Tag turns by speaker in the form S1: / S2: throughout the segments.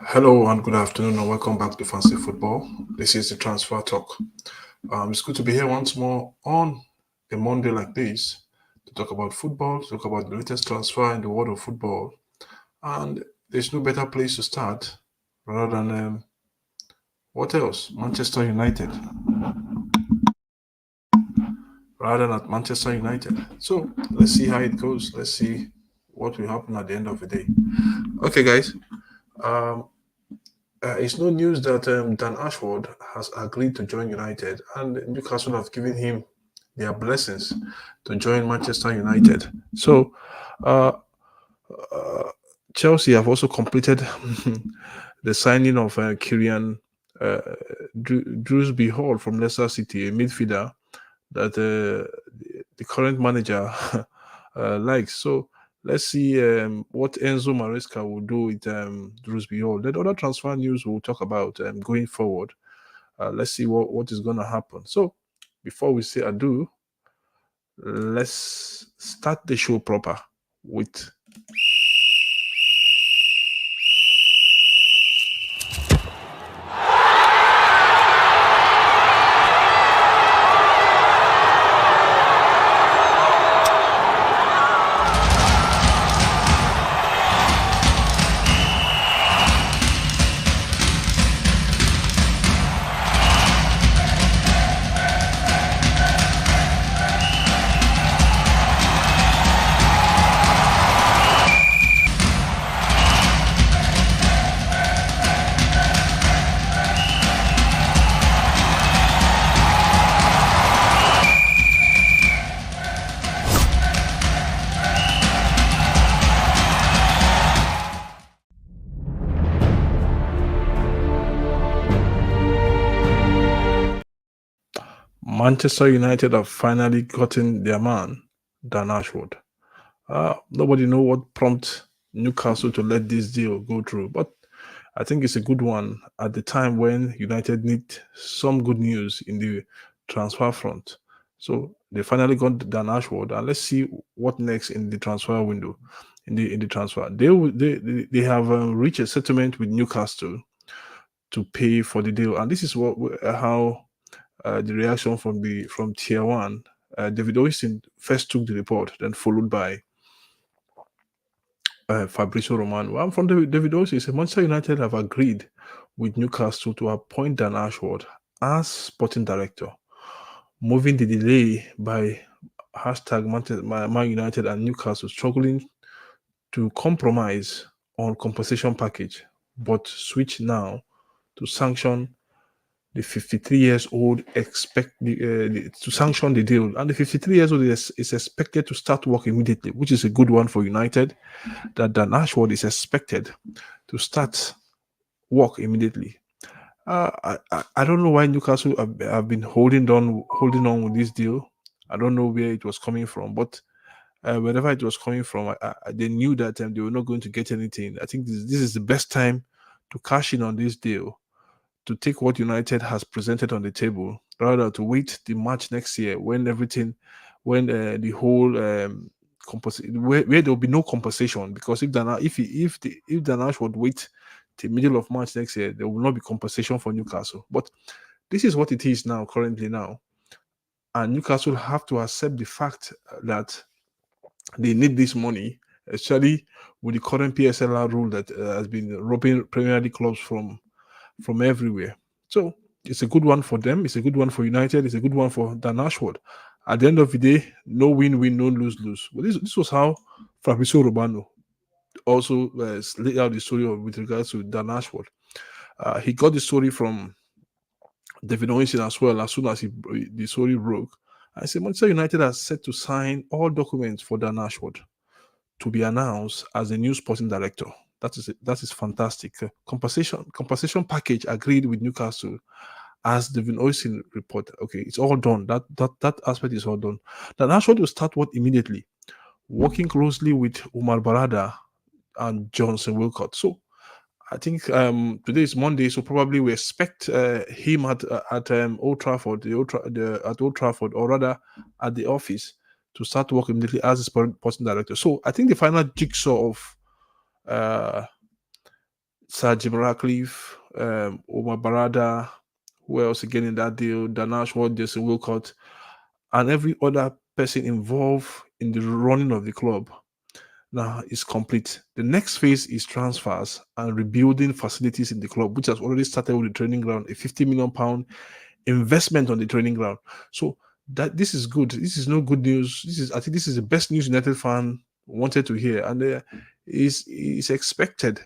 S1: Hello and good afternoon and welcome back to Fancy Football. This is the Transfer Talk. It's good to be here once more on a Monday like this to talk about football, to talk about the latest transfer in the world of football. And there's no better place to start rather than what else? Manchester United. Rather than at Manchester United. So let's see how it goes. Let's see what will happen at the end of the day. Okay, guys. Um, it's no news that Dan Ashworth has agreed to join United, and Newcastle have given him their blessings to join Manchester United. So, uh, uh, Chelsea have also completed the signing of Kyrian uh, Dewsbury-Hall from Leicester City, a midfielder that the current manager likes. So let's see what Enzo Maresca will do with Dewsbury-Hall. Then other transfer news we'll talk about going forward. Let's see what is going to happen. So before we say adieu, let's start the show proper with Manchester United have finally gotten their man, Dan Ashworth. Nobody know what prompted Newcastle to let this deal go through, but I think it's a good one at the time when United need some good news in the transfer front. So they finally got Dan Ashworth, and let's see what next in the transfer window, in the transfer. They have reached a settlement with Newcastle to pay for the deal, and this is how the reaction from Tier One. David Oistin first took the report, then followed by Fabrizio Romano. I'm from David Oistin. He said Manchester United have agreed with Newcastle to appoint Dan Ashworth as sporting director, moving the delay by Man United and Newcastle struggling to compromise on compensation package, but switch now to sanction the 53 years old to sanction the deal, and the 53 years old is expected to start work immediately, which is a good one for United. That Dan Ashworth is expected to start work immediately. I don't know why Newcastle have been holding on with this deal. I don't know where it was coming from, but wherever it was coming from, they knew that they were not going to get anything. I think this is the best time to cash in on this deal, to take what United has presented on the table, rather to wait the match next year when the whole where there will be no compensation, because if Dan Ash would wait till middle of March next year, there will not be compensation for Newcastle. But this is what it is now, currently now, and Newcastle have to accept the fact that they need this money, especially with the current PSLR rule that has been robbing Premier League clubs from everywhere. So it's a good one for them. It's a good one for United. It's a good one for Dan Ashworth. At the end of the day, no win-win, no lose-lose. Well, this was how Fabrizio Romano also laid out the story with regards to Dan Ashworth. He got the story from David Owenson as well. As soon as the story broke, I said Manchester United are set to sign all documents for Dan Ashworth to be announced as the new sporting director. That is fantastic. Compensation package agreed with Newcastle, as David Oisin reported. Okay, it's all done. That aspect is all done. Then Ashworth will start work immediately, working closely with Umar Barada and Johnson Wilcott. So I think today is Monday, so probably we expect him at Old Trafford, at Old Trafford, or rather at the office, to start work immediately as a sporting director. So I think the final jigsaw of uh, Sir Jim Ratcliffe, Omar Barada, who else again in that deal? Dan Ashworth, Jason Wilcott, and every other person involved in the running of the club now is complete. The next phase is transfers and rebuilding facilities in the club, which has already started with the training ground, a £50 million investment on the training ground. So that this is good. This is no good news. I think this is the best news United fan wanted to hear, and is expected.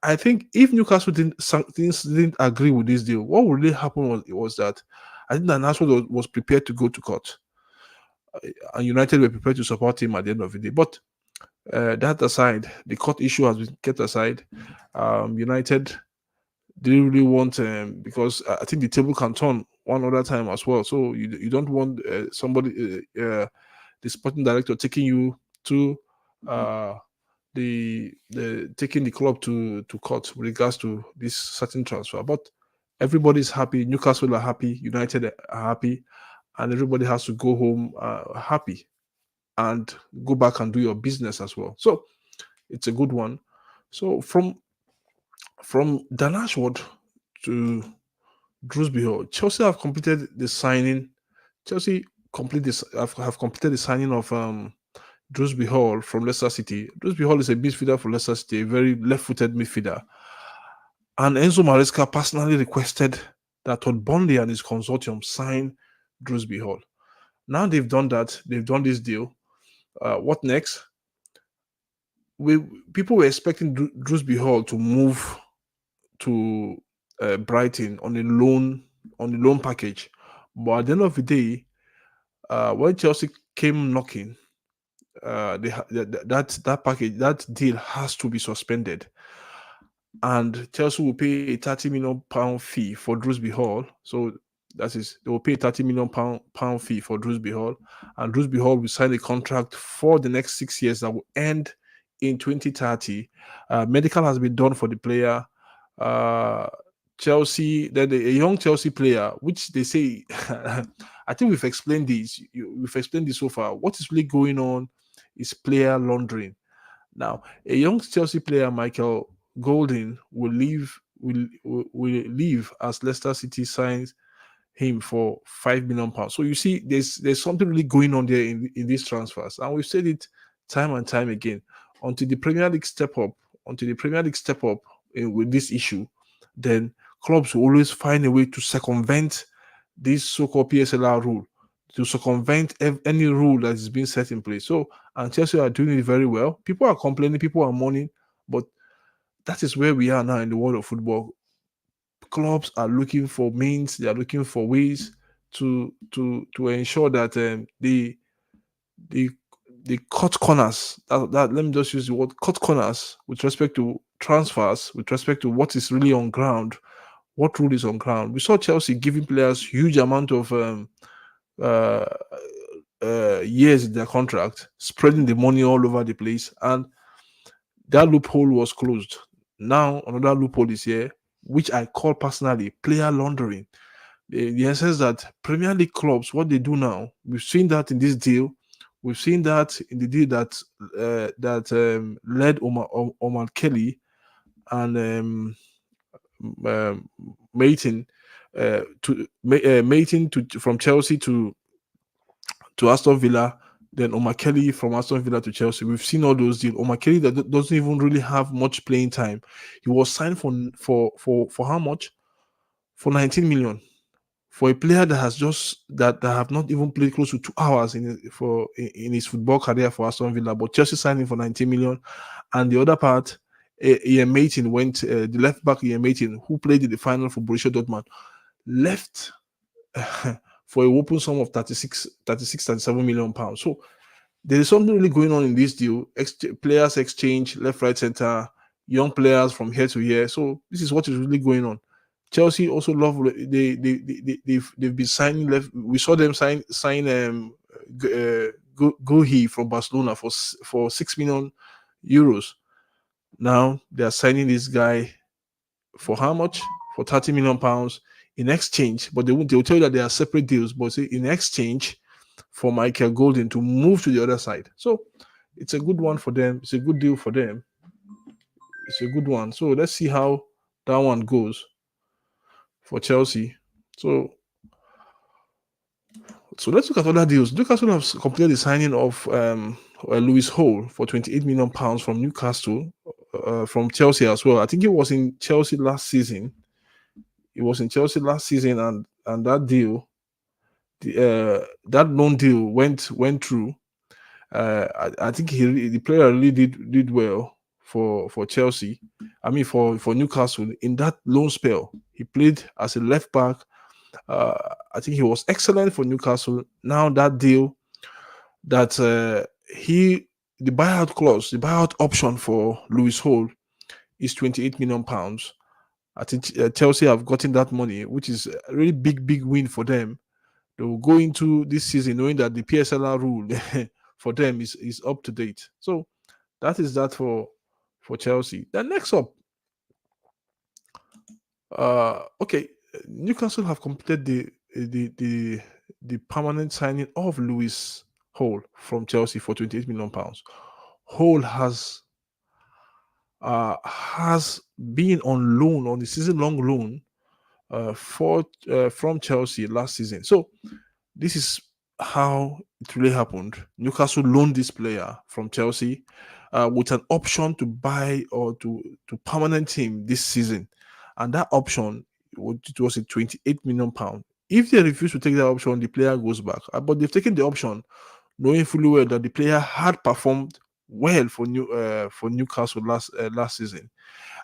S1: I think if Newcastle didn't agree with this deal, what would really happen was that I think that Nashville was prepared to go to court, and United were prepared to support him at the end of the day. But that aside, the court issue has been kept aside. United didn't really want because I think the table can turn one other time as well. So you don't want somebody, the sporting director, taking you to uh, the taking the club to court with regards to this certain transfer. But everybody's happy. Newcastle are happy. United are happy, and everybody has to go home happy and go back and do your business as well. So it's a good one. So from Dan Ashworth to Dewsbury-Hall, Chelsea have completed the signing. Chelsea have completed the signing of Dewsbury-Hall from Leicester City. Dewsbury-Hall is a midfielder for Leicester City, a very left-footed midfielder. And Enzo Maresca personally requested that Todd Burnley and his consortium sign Dewsbury-Hall. Now they've done that. They've done this deal. What next? People were expecting Dewsbury-Hall to move to Brighton on a loan package, but at the end of the day, when Chelsea came knocking, that package, that deal has to be suspended, and Chelsea will pay a £30 million fee for Dewsbury-Hall. So that is, they will pay a £30 million fee for Dewsbury-Hall, and Dewsbury-Hall will sign a contract for the next 6 years that will end in 2030. Medical has been done for the player. Chelsea, then a young Chelsea player, which they say, I think we've explained this. We've explained this so far. What is really going on is player laundering. Now, a young Chelsea player, Michael Golding, will leave. Will leave as Leicester City signs him for £5 million. So you see, there's something really going on there in these transfers, and we've said it time and time again. Until the Premier League step up, with this issue, then clubs will always find a way to circumvent this so-called PSLR rule, to circumvent any rule that is being set in place. So, and Chelsea are doing it very well. People are complaining, people are mourning, but that is where we are now in the world of football. Clubs are looking for means, they are looking for ways to ensure that the cut corners, that let me just use the word cut corners, with respect to transfers, with respect to what is really on ground, what rule is on ground. We saw Chelsea giving players huge amount of uh, years in their contract, spreading the money all over the place, and that loophole was closed. Now another loophole is here, which I call personally player laundering. The essence that Premier League clubs, what they do now, we've seen that in this deal. We've seen that in the deal that led Omar Kelly and Mating from Chelsea to Aston Villa, then Omar Kelly from Aston Villa to Chelsea. We've seen all those deals. Omar Kelly that doesn't even really have much playing time. He was signed for how much? For 19 million. For a player that has that have not even played close to 2 hours in his football career for Aston Villa, but Chelsea signed him for 19 million, and the other part, Ian Mating went, the left back Ian Mating, who played in the final for Borussia Dortmund, left for a whopping sum of 37 million pounds. So there is something really going on in this deal. Players exchange left, right, center, young players from here to here. So this is what is really going on. Chelsea also love they've been signing left. We saw them sign Guhi from Barcelona for €6 million. Now they are signing this guy for how much? For £30 million in exchange. But they'll tell you that they are separate deals. But say in exchange for Michael Golden to move to the other side. So it's a good one for them. It's a good deal for them. it's a good one. So let's see how that one goes for Chelsea. So let's look at other deals. Newcastle have completed the signing of Lewis Hall for £28 million from Newcastle, from Chelsea as well. I think it was in Chelsea last season. And that deal, that loan deal went through. I think the player really did well for Chelsea. I mean for Newcastle in that loan spell. He played as a left back. I think he was excellent for Newcastle. Now that deal, that the buyout clause, the buyout option for Lewis Hall is £28 million. I think Chelsea have gotten that money, which is a really big win for them. They will go into this season knowing that the PSLR rule for them is up to date. So that is that for Chelsea. Then next up, okay, Newcastle have completed the permanent signing of Lewis Hall from Chelsea for £28 million. Hall has been on loan, on the season-long loan, from Chelsea last season. So this is how it really happened. Newcastle loaned this player from Chelsea with an option to buy or to permanent him this season, and that option, it was a £28 million. If they refuse to take that option, the player goes back. But they've taken the option, knowing fully well that the player had performed well for Newcastle last season.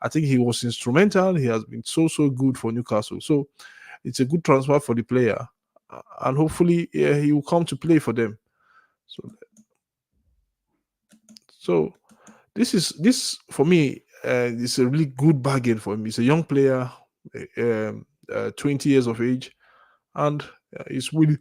S1: I think he was instrumental. He has been so good for Newcastle. So it's a good transfer for the player, and hopefully he will come to play for them. So this for me, is a really good bargain for him. He's a young player, 20 years of age, and he's willing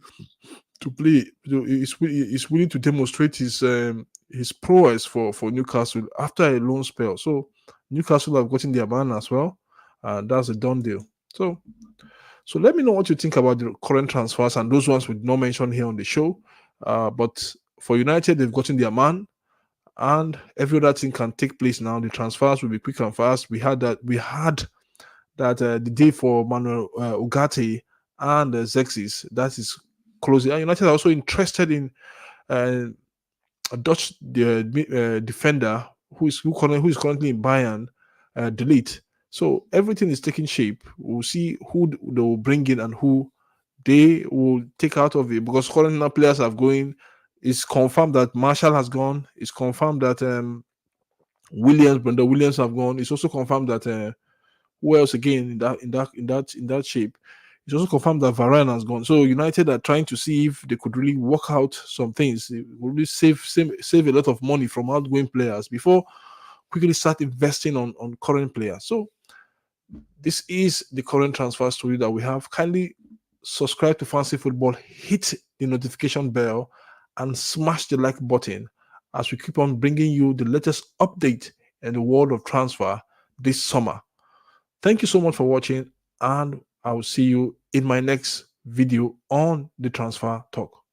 S1: to play. He's willing to demonstrate his prowess for Newcastle after a loan spell. So Newcastle have gotten their man as well, and that's a done deal. So let me know what you think about the current transfers and those ones we did not mention here on the show. But for United, they've gotten their man, and every other thing can take place now. The transfers will be quick and fast. We had that the day for Manuel Ugarte and Zexis. That is closing. And United are also interested in a Dutch defender who is currently in Bayern, Delete. So everything is taking shape. We'll see who they will bring in and who they will take out of it, because currently players have going. It's confirmed that Marshall has gone. It's confirmed that Brenda Williams have gone. It's also confirmed that who else again in that shape? It's also confirmed that Varane has gone. So United are trying to see if they could really work out some things. It will really save a lot of money from outgoing players before quickly start investing on current players. So this is the current transfer story that we have. Kindly subscribe to Fancy Football, hit the notification bell, and smash the like button as we keep on bringing you the latest update in the world of transfer this summer. Thank you so much for watching, and I will see you in my next video on the Transfer Talk.